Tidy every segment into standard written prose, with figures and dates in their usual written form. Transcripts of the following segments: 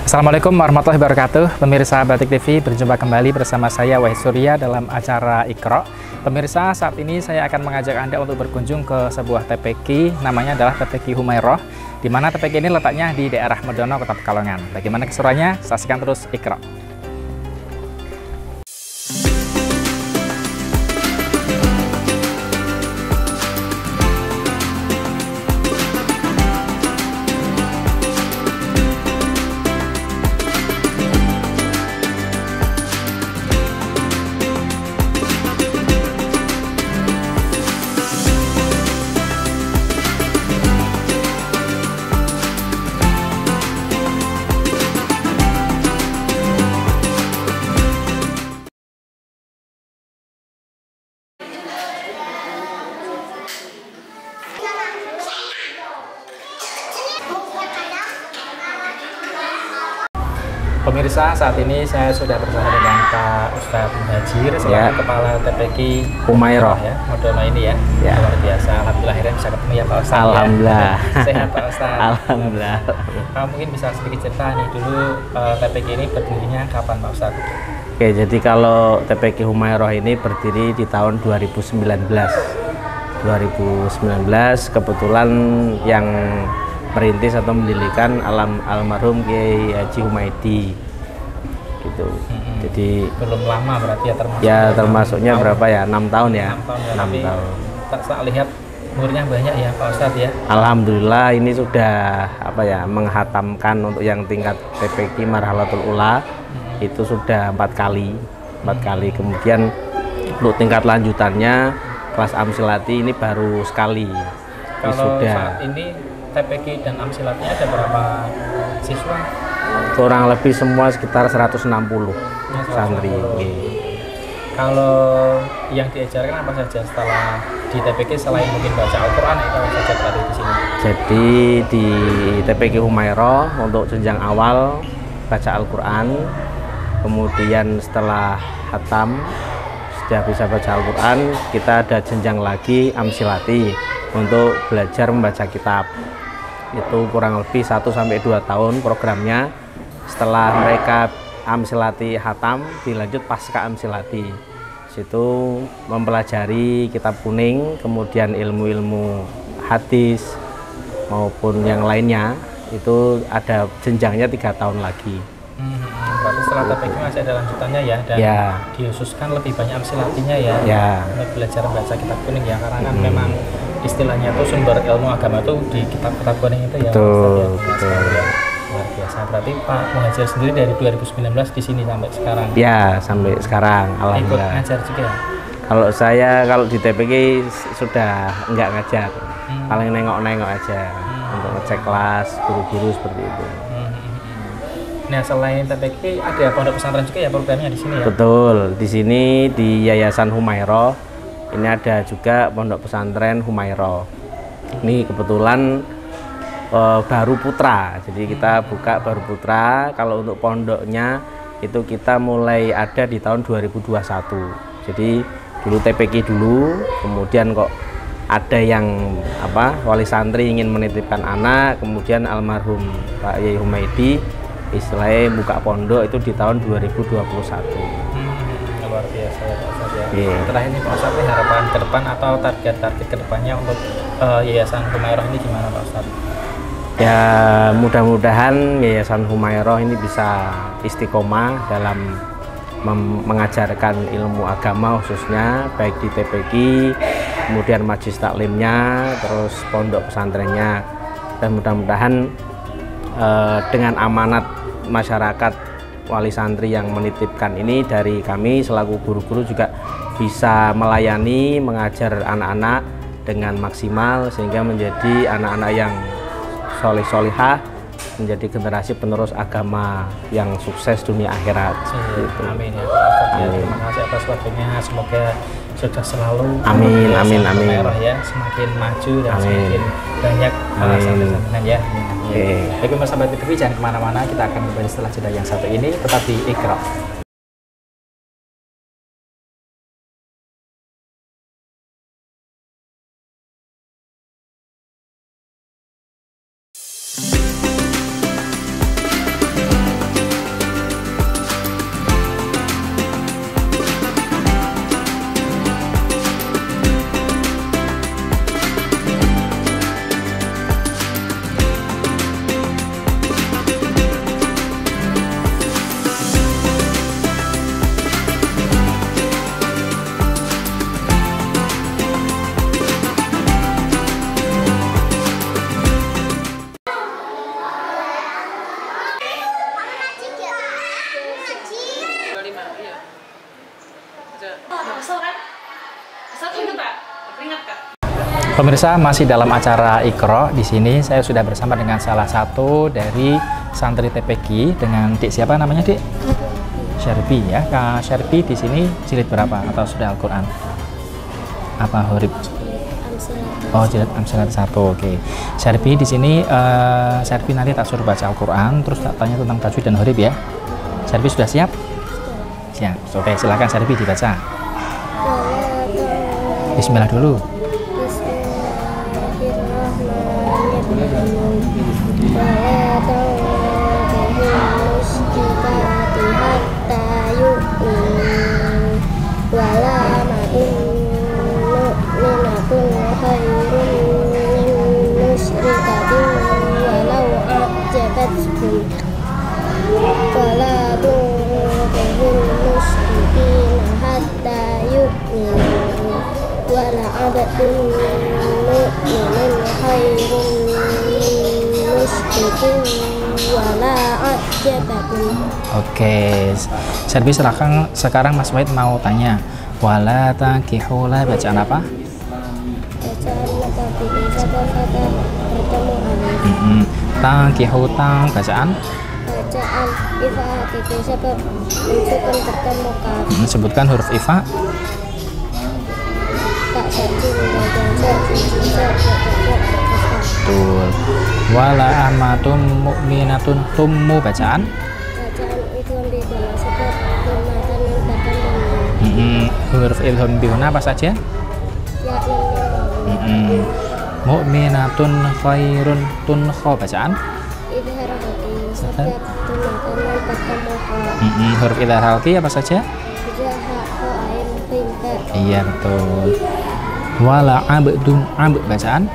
Assalamualaikum warahmatullahi wabarakatuh. Pemirsa Batik TV, berjumpa kembali bersama saya Wahid Surya dalam acara Iqra. Pemirsa, saat ini saya akan mengajak Anda untuk berkunjung ke sebuah TPQ, namanya adalah TPQ Humairoh, di mana TPQ ini letaknya di daerah Medono, Kota Pekalongan. Bagaimana keseruannya? Saksikan terus Iqra. Pemirsa, saat ini saya sudah bersama dengan Pak Ustadz Muhajir selaku Kepala TPQ Humairoh ya, Medono ini ya. Luar biasa, alhamdulillah akhirnya bisa ketemu ya Pak Ustadz. Alhamdulillah. Ya. Sehat Pak Ustadz. Alhamdulillah. Mungkin bisa sedikit cerita nih dulu TPQ ini berdirinya kapan Pak Ustadz? Oke, jadi kalau TPQ Humairoh ini berdiri di tahun 2019. 2019 kebetulan yang merintis atau mendirikan almarhum Kiai Haji Humaidi gitu. Jadi belum lama berarti ya termasuk. Ya termasuknya berapa ya? 6 tahun ya. 6 tahun. Tak saya lihat umurnya banyak ya Pak Ustadz ya. Alhamdulillah ini sudah menghatamkan untuk yang tingkat TPQ Marhalatul Ula itu sudah 4 kali. Kemudian untuk tingkat lanjutannya kelas Amsilati ini baru sekali. Kalau saat ini TPQ dan Amsilatnya ada berapa siswa? Kurang lebih semua sekitar 160 santri. Kalau yang diajarkan apa saja setelah di TPQ selain mungkin baca Al-Quran itu apa saja berarti di sini? Jadi di TPQ Humairoh untuk jenjang awal baca Al-Quran, kemudian setelah hatam sudah bisa baca Al-Quran, kita ada jenjang lagi Amsilati untuk belajar membaca kitab. Itu kurang lebih 1-2 tahun programnya. Setelah mereka Amsilati hatam, dilanjut pasca Amsilati. Situ mempelajari kitab kuning, kemudian ilmu-ilmu hadis maupun yang lainnya. Itu ada jenjangnya 3 tahun lagi. Berarti setelah TPQ masih ada lanjutannya ya, dan dikhususkan lebih banyak Amsilatinya ya, untuk belajar membaca kitab kuning ya, karena kan memang istilahnya itu sumber ilmu agama itu di kitab-kitab kuning itu ya. Betul. Ya. Luar biasa. Berarti Pak Muhajir sendiri dari 2019 di sini sampai sekarang. Ya, sampai sekarang alhamdulillah. Ikut ngajar juga ya? Kalau di TPQ sudah enggak ngajar. Paling nengok-nengok aja untuk ngecek kelas guru-guru seperti itu. Nah, selain TPQ ada pondok pesantren juga ya programnya di sini ya? Betul. Di sini di Yayasan Humairoh ini ada juga pondok pesantren Humairoh. Ini kebetulan baru putra, jadi kita buka baru putra. Kalau untuk pondoknya itu kita mulai ada di tahun 2021. Jadi dulu TPQ dulu, kemudian kok ada yang wali santri ingin menitipkan anak, kemudian almarhum Pak Yai Humaidi istilahnya buka pondok itu di tahun 2021. Luar biasa ya Pak Ustadz ya. Terakhir ini Pak Ustadz, harapan ke depan atau target-target ke depannya untuk Yayasan Humairoh ini gimana Pak Ustadz? Ya mudah-mudahan Yayasan Humairoh ini bisa istiqomah dalam mengajarkan ilmu agama khususnya baik di TPQ, kemudian majelis taklimnya, terus pondok pesantrennya, dan mudah-mudahan dengan amanat masyarakat wali santri yang menitipkan ini dari kami selaku guru-guru juga bisa melayani mengajar anak-anak dengan maksimal sehingga menjadi anak-anak yang soleh-solihah, menjadi generasi penerus agama yang sukses dunia akhirat. Gitu. Amin ya Pak. Terima kasih atas waktunya, semoga sukses selalu. Amin. Humairoh ya semakin maju dan semakin banyak santri-santrinya ya. Baik pemirsa Batik TV, jangan kemana-mana, kita akan kembali setelah jeda yang satu ini, tetap di Iqra. Pemirsa, masih dalam acara Iqra. Di sini saya sudah bersama dengan salah satu dari santri TPQ dengan Dik siapa namanya, Dik? Syarbi ya. Kak Syarbi di sini jilid berapa atau sudah Al-Qur'an? Apa huruf? Oh, jilid Amsalat 1. Oke. Syarbi di sini Syarbi nanti tak suruh baca Al-Qur'an terus tak tanya tentang tajwid dan huruf ya. Syarbi sudah siap? Siap. Oke, silakan Syarbi dibaca. Bismillah dulu. Oke, Syarbi sekarang Mas Wahid mau tanya, wala tankihula bacaan apa? Tangkihu tang bacaan? Bacaan ifa kiki sebab menunjukkan bertemu kaf. Sebutkan huruf ifa. Tak sajin dan Betul. Wala amatum mu'minatun tummu bacaan? bacaan itu ambil sebab kematan yang bertemu. Huruf ilham bihuna apa saja? Ya Mu'minatun khairun tunho bacaan? idhar hati sebab kematan yang bertemu kaf. Huruf idhar halki apa saja? Jaha ho ain pinta. Iya betul. Wala abdun abd bacaan?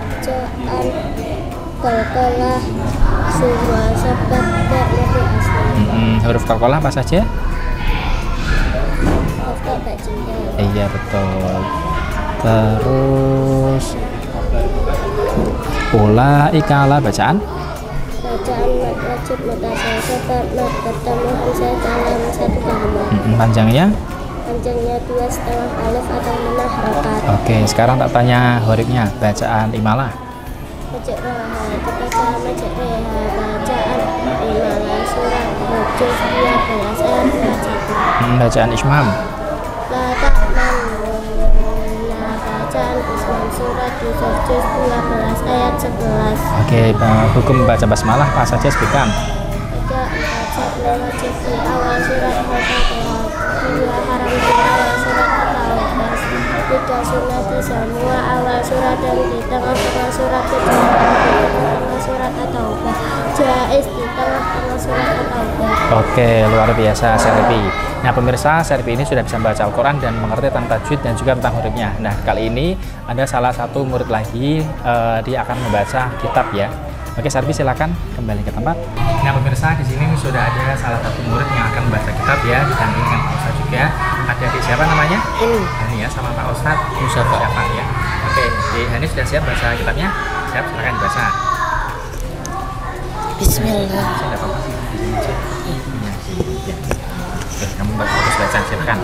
Bacaan kalkalah semua sebab tak lebih asli. Huruf kalkolah apa saja? Kata tak cinta. Iya betul. Terus ulaikala bacaan? Bacaan mat wajib mutasal sebab mat bertemu hamzah dalam satu kalimat. Panjangnya? Panjangnya 2,5 alif atau 6 harokat. Oke, sekarang tak tanya hurufnya. Bacaan imalah. Majek roha, bacaan majek reha, bacaan imalah surat hujus 12 ayat 21. Bacaan ismam. La ta'manuna, bacaan ismam surat Yusuf juz 12 ayat 11. Oke, hukum baca basmalah apa saja sebutkan? 3 bacaan wajib di awal surat Al-Fatihah, 2 haram di awal surat At-Taubah, 3 sunnah di semua awal surat dan di tengah-tengah surat kecuali di tengah surat At-Taubah, jaiz di tengah-tengah surat At-Taubah. Oke, luar biasa Syarbi. Nah pemirsa, Syarbi ini sudah bisa membaca Al-Quran dan mengerti tentang tajwid dan juga tentang hurufnya. Nah kali ini ada salah satu murid lagi, dia akan membaca kitab ya. Oke Syarbi silakan kembali ke tempat. Nah pemirsa, di sini sudah ada salah satu murid yang akan membaca kitab ya, didampingi dengan Pak Ustadz juga. Ada di siapa namanya? Hani ya, sama Pak Ustadz Musafa ya. Oke, di Hani sudah siap baca kitabnya? Siap, silakan dibaca. Bismillah. Saya dapat kamu harus baca, silakan.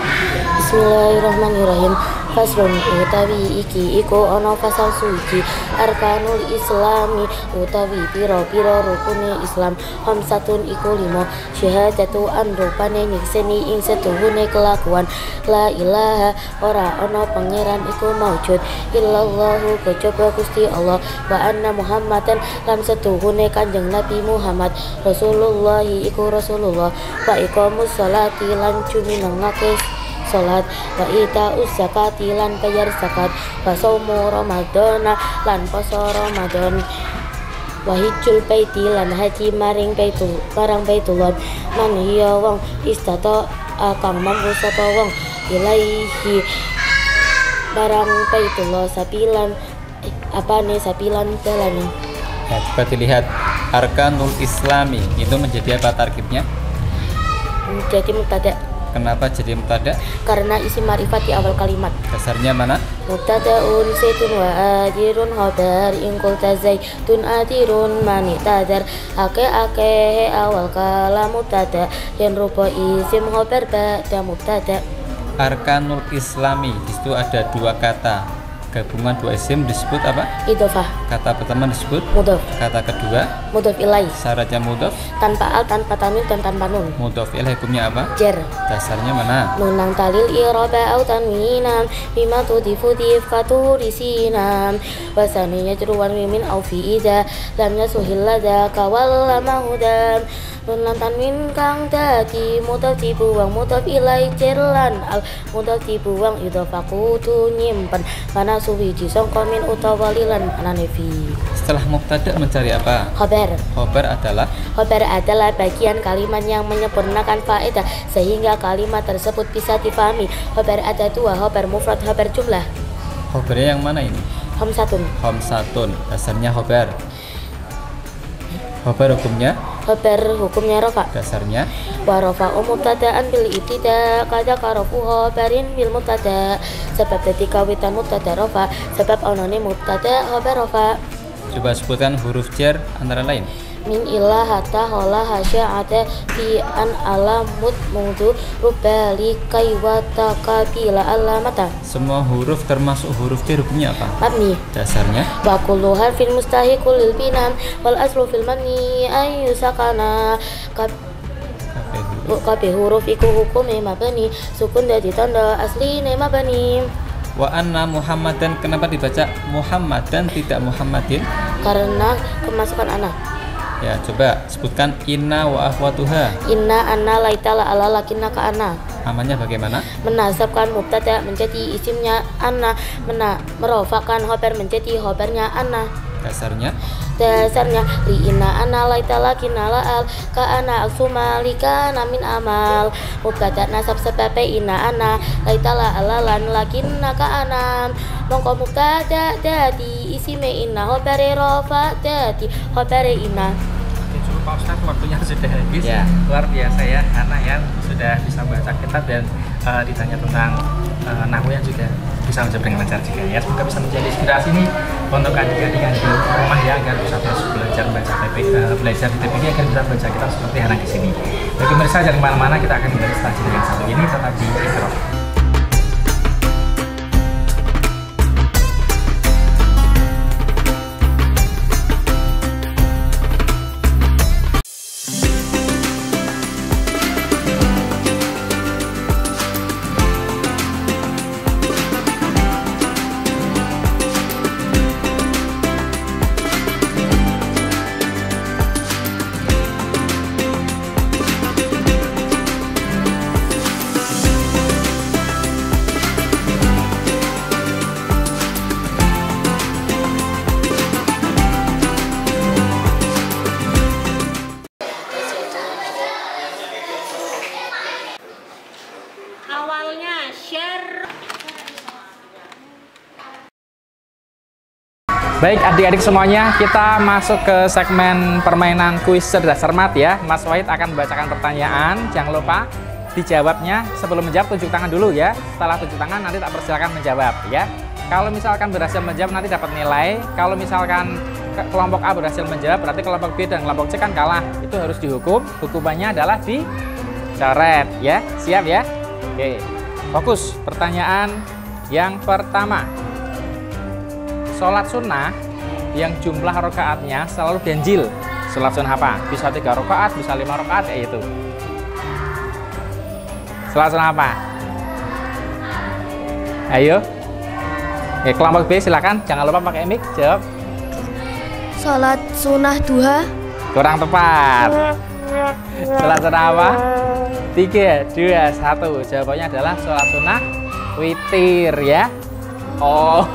Bismillahirrahmanirrahim. Faslun utawi iki iku ana pasal suci arkanul islami utawi pira-pira rukune Islam. Hamsatun iku 5 syahadatu an rupane nyekseni ing setuhune kelakuan la ilaha ora ana pangeran iku maujud illallahu kejaba Gusti Allah wa anna Muhammadan lan setuhune Kanjeng Nabi Muhammad Rasulullah iku Rasulullah wa iqamus sholati lan juminengake salat wa ita zakati lan bayar zakat wa saumu ramadhana lan poso Ramadan wa hijjul baiti lan haji maring baitul barang Baitullah man hiya wong istata kang mampu sapa wong ilaihi barang Baitullah sapilan apane sapilan dalane. Ya, coba dilihat arkanul islami itu menjadi apa tarkibnya? Jadi mubtada. Kenapa jadi mubtada? Karena isi ma'rifat di awal kalimat. Dasarnya mana? Mubtada'un zaitun wa adirun khabar in qulta zaitun adirun mani tadar ake awal kalam mubtada yang rupa isim khabar ba'da mubtada. Arkanul islami itu ada dua kata. Gabungan dua isim disebut apa? Idhofah. Kata pertama disebut Mudhof. kata kedua Mudhof ilaih. syaratnya mudhof. Tanpa al, tanpa tanwin, dan tanpa nun. Mudhof ilaih hukumnya apa? Jar. Dasarnya mana? Nunang talil iraba au tanwinan bima tudifu difkatu risinam wasaninya jeruan mimin au fi ida lam yasuhil lada kawal lama hudam nunang tanwin kang dadi mudhof dibuang mudhof ilai jerlan al mudhof dibuang idhofaku tu nyimpen mana suwiji sangka min utawa lilan ananevi. Setelah mubtada mencari apa? Khabar. Khobar adalah Khobar adalah bagian kalimat yang menyempurnakan faedah sehingga kalimat tersebut bisa difahami. Khobar ada dua, khobar mufrad, khobar jumlah. khobarnya yang mana ini? Hamsatun. Hamsatun. Dasarnya khobar. Khobar hukumnya? Khobar hukumnya rafa. Dasarnya Wa rafa'u mubtada'an bil ibtida kada karafu khobarin bil mubtada. Sebab dadi kawitan mubtada rafa, sebab onone mubtada khobar rafa. coba sebutkan huruf jar antara lain. Min ilah hatta hola hasya'ata fi an alamut mudu rubali kaywata kabila alamata. Semua huruf termasuk huruf jar hukumnya apa? Mabni. Dasarnya Wa kullu harfin mustahiqul lil binam wal aslu fil mabni ay yusakana kabeh huruf iku hukume mabni sukun dadi tanda asline mabni. wa anna Muhammadan, kenapa dibaca Muhammadan tidak Muhammadin? Karena kemasukan anak. Ya, coba sebutkan inna wa akhwatuha. Inna anna laitala ala lakinna ka anna. Amannya bagaimana? Menasabkan mubtada menjadi isimnya anna, merofakan khobar menjadi khobarnya anna. Dasarnya Li inna anna laitala kinala al ka anna aksuma lika namin amal. Mubtada nasab sebab inna anna laitala alalan lakinna ka anam. Mongko mubtada dadi isime inna khobare rofa dadi khobare inna. Oke, cukup Pak Ustadz, waktunya sudah habis. Ya. Luar biasa ya, anak yang sudah bisa baca kitab dan ditanya tentang nahwu yang juga bisa menjawab dengan lancar juga ya. Semoga bisa menjadi inspirasi nih untuk adik-adik yang di rumah ya, agar bisa terus belajar baca belajar di TPK agar bisa baca kitab seperti anak di sini. Bagi pemirsa jangan kemana-mana, kita akan kembali setelah jeda yang satu ini tetap di Iqra. Baik adik-adik semuanya, kita masuk ke segmen permainan kuis cerdas cermat ya. Mas Wahid akan membacakan pertanyaan, jangan lupa dijawabnya. Sebelum menjawab tunjuk tangan dulu ya. Setelah tunjuk tangan nanti tak persilakan menjawab ya. Kalau misalkan berhasil menjawab nanti dapat nilai. Kalau misalkan kelompok A berhasil menjawab berarti kelompok B dan kelompok C kan kalah. Itu harus dihukum. Hukumannya adalah dicoret ya. Siap ya? Oke. Fokus. Pertanyaan yang pertama. Sholat sunnah yang jumlah rakaatnya selalu ganjil. Sholat sunnah apa? Bisa 3 rakaat, bisa 5 rakaat, ya itu. Sholat sunnah apa? Ayo. Oke, kelompok B silakan, jangan lupa pakai mic, jawab. Sholat sunnah duha. Kurang tepat. Sholat sunnah apa? 3, 2, 1. Jawabannya adalah sholat sunnah witir ya. Oh.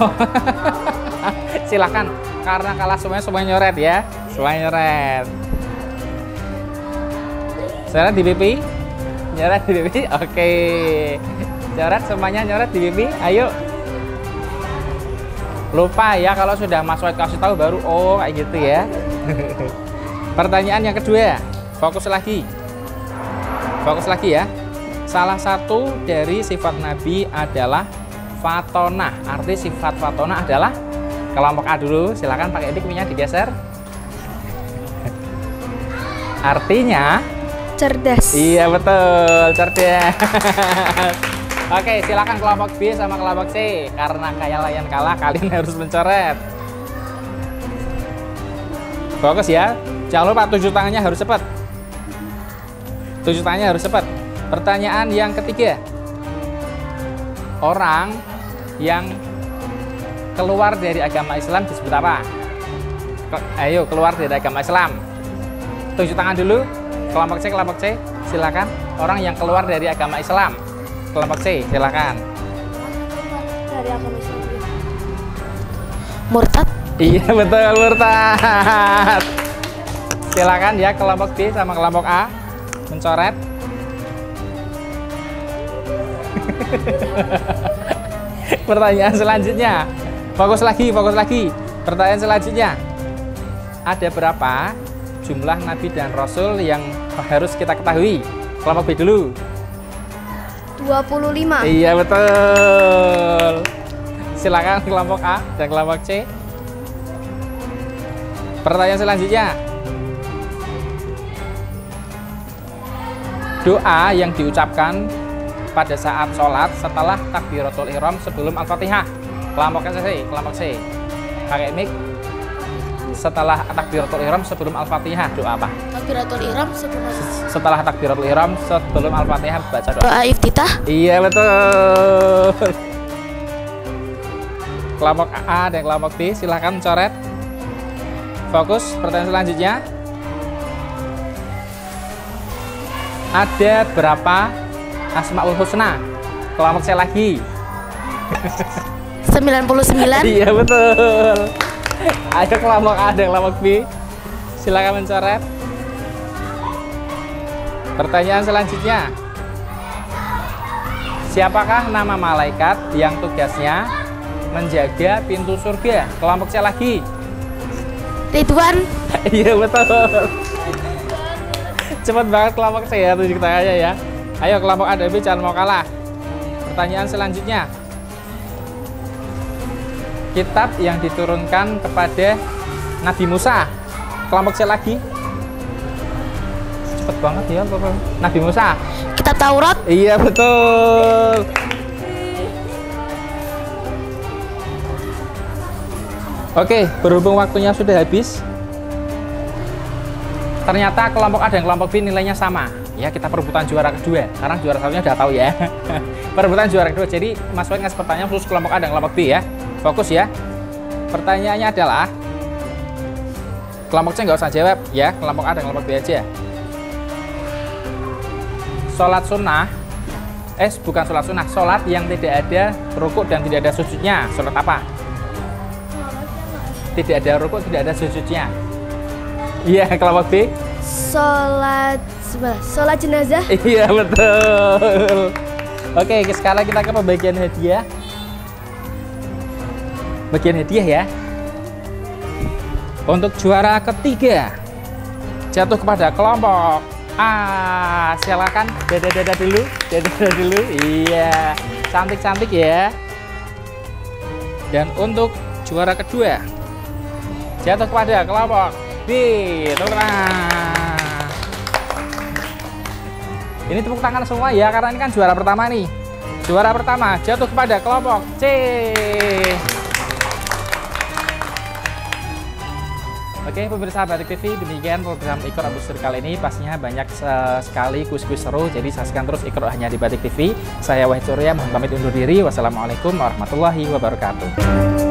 Silakan, karena kalah semuanya nyoret ya. Semuanya nyoret. Nyoret di pipi? Nyoret di pipi? Oke. Nyoret semuanya, nyoret di pipi. Ayo. Lupa ya kalau sudah Mas Wahid kasih tahu baru oh kayak gitu ya. Pertanyaan yang kedua. Fokus lagi. Fokus lagi ya. Salah satu dari sifat Nabi adalah fatonah. Arti sifat fatonah adalah kelompok A dulu, silakan pakai mic-nya digeser. Artinya cerdas. iya betul, cerdas. Oke, silakan kelompok B sama kelompok C. Karena kalian kalah, kalian harus mencoret. Fokus ya. Jangan lupa 7 tangannya harus cepat. 7 tangannya harus cepat. Pertanyaan yang ketiga. Orang yang keluar dari agama Islam disebut apa? Ayo, keluar dari agama Islam. 7 tangan dulu. Kelompok C, silakan. Orang yang keluar dari agama Islam. Kelompok C, silakan. Dari agama Islam. Murtad. Iya, betul, murtad. Silakan ya kelompok B sama kelompok A mencoret. Pertanyaan selanjutnya. Fokus lagi. Pertanyaan selanjutnya. Ada berapa jumlah nabi dan rasul yang harus kita ketahui? Kelompok B dulu. 25. Iya, betul. Silakan kelompok A dan kelompok C. Pertanyaan selanjutnya. Doa yang diucapkan pada saat sholat setelah takbiratul ihram sebelum Al-Fatihah. Kelompok C. Pakai mic. Setelah takbiratul ihram sebelum Al-Fatihah, doa apa? Takbiratul ihram Setelah takbiratul ihram sebelum Al-Fatihah baca doa iftitah. Iya, betul. Kelompok A dan kelompok B silahkan mencoret. Fokus. Pertanyaan selanjutnya. Ada berapa Asmaul Husna? Kelompok C lagi. 99. Iya, betul. Ayo kelompok A dan kelompok B silakan mencoret. Pertanyaan selanjutnya. Siapakah nama malaikat yang tugasnya menjaga pintu surga? Kelompok C lagi. Ridwan. Iya, betul. Cepat banget kelompok C ya, tunjuk tangannya ya. Ayo kelompok A dan B jangan mau kalah. Pertanyaan selanjutnya. Kitab yang diturunkan kepada Nabi Musa. Kelompok C lagi. Cepet banget ya, Bapak. Nabi Musa. Kitab Taurat. Iya, betul. Oke, berhubung waktunya sudah habis. Ternyata kelompok A dan kelompok B nilainya sama. Ya, kita perebutan juara kedua. Sekarang juara satunya udah tahu ya. Perebutan juara kedua. Jadi Mas Wahid ngasih pertanyaan khusus kelompok A dan kelompok B ya. Fokus ya. Pertanyaannya adalah, kelompok C nggak usah jawab ya, kelompok A dan kelompok B aja. Sholat sunnah, bukan sholat sunnah, sholat yang tidak ada rukuk dan tidak ada sujudnya. Sholat apa? Tidak ada rukuk, tidak ada sujudnya. Iya, kelompok B. Sholat jenazah. Iya, betul. Oke, sekarang kita ke pembagian hadiah. Bagian hadiah ya. Untuk juara ketiga jatuh kepada kelompok A. Silakan dada dulu. Iya, cantik ya. Dan untuk juara kedua jatuh kepada kelompok B. Tepuk tangan. Ini tepuk tangan semua ya, karena ini kan juara pertama nih. Juara pertama jatuh kepada kelompok C. Oke, pemirsa Batik TV, demikian program Iqra Busur kali ini. Pastinya banyak sekali kuis-kuis seru, jadi saksikan terus Iqra hanya di Batik TV. Saya Wahid Surya, mohon pamit undur diri. Wassalamualaikum warahmatullahi wabarakatuh.